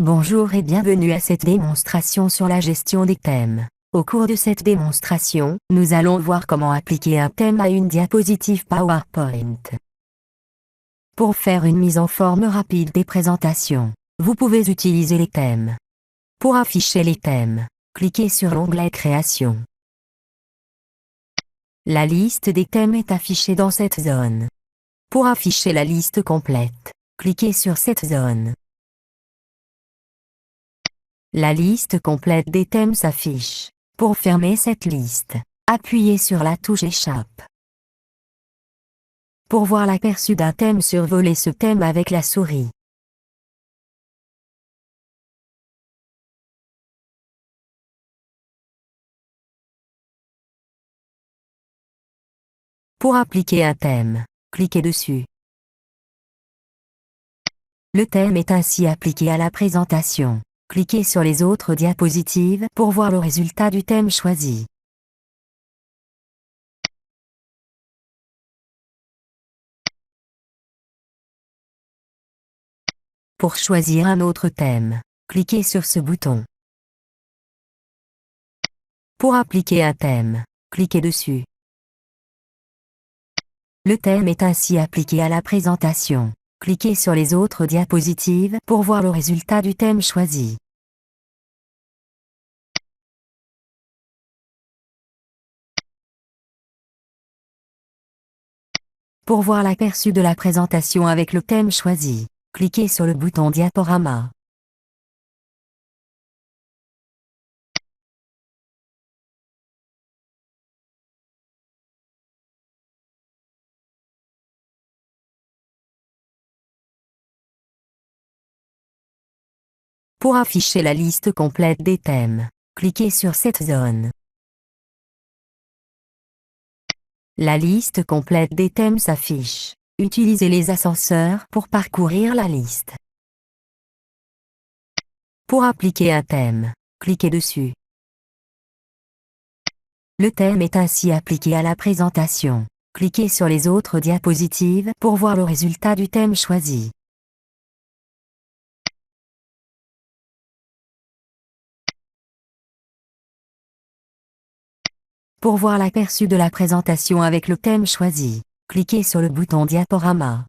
Bonjour et bienvenue à cette démonstration sur la gestion des thèmes. Au cours de cette démonstration, nous allons voir comment appliquer un thème à une diapositive PowerPoint. Pour faire une mise en forme rapide des présentations, vous pouvez utiliser les thèmes. Pour afficher les thèmes, cliquez sur l'onglet Création. La liste des thèmes est affichée dans cette zone. Pour afficher la liste complète, cliquez sur cette zone. La liste complète des thèmes s'affiche. Pour fermer cette liste, appuyez sur la touche Échappe. Pour voir l'aperçu d'un thème, survolez ce thème avec la souris. Pour appliquer un thème, cliquez dessus. Le thème est ainsi appliqué à la présentation. Cliquez sur les autres diapositives pour voir le résultat du thème choisi. Pour choisir un autre thème, cliquez sur ce bouton. Pour appliquer un thème, cliquez dessus. Le thème est ainsi appliqué à la présentation. Cliquez sur les autres diapositives pour voir le résultat du thème choisi. Pour voir l'aperçu de la présentation avec le thème choisi, cliquez sur le bouton Diaporama. Pour afficher la liste complète des thèmes, cliquez sur cette zone. La liste complète des thèmes s'affiche. Utilisez les ascenseurs pour parcourir la liste. Pour appliquer un thème, cliquez dessus. Le thème est ainsi appliqué à la présentation. Cliquez sur les autres diapositives pour voir le résultat du thème choisi. Pour voir l'aperçu de la présentation avec le thème choisi, cliquez sur le bouton Diaporama.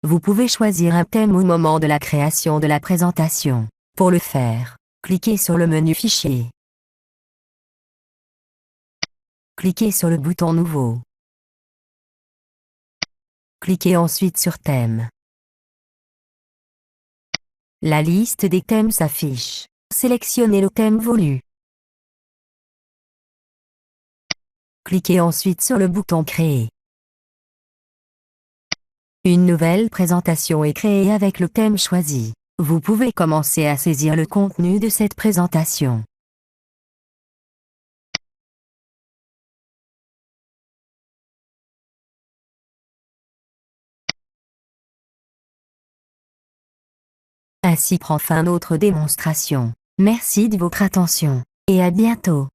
Vous pouvez choisir un thème au moment de la création de la présentation. Pour le faire, cliquez sur le menu Fichier. Cliquez sur le bouton Nouveau. Cliquez ensuite sur Thème. La liste des thèmes s'affiche. Sélectionnez le thème voulu. Cliquez ensuite sur le bouton Créer. Une nouvelle présentation est créée avec le thème choisi. Vous pouvez commencer à saisir le contenu de cette présentation. Ainsi prend fin notre démonstration. Merci de votre attention, et à bientôt.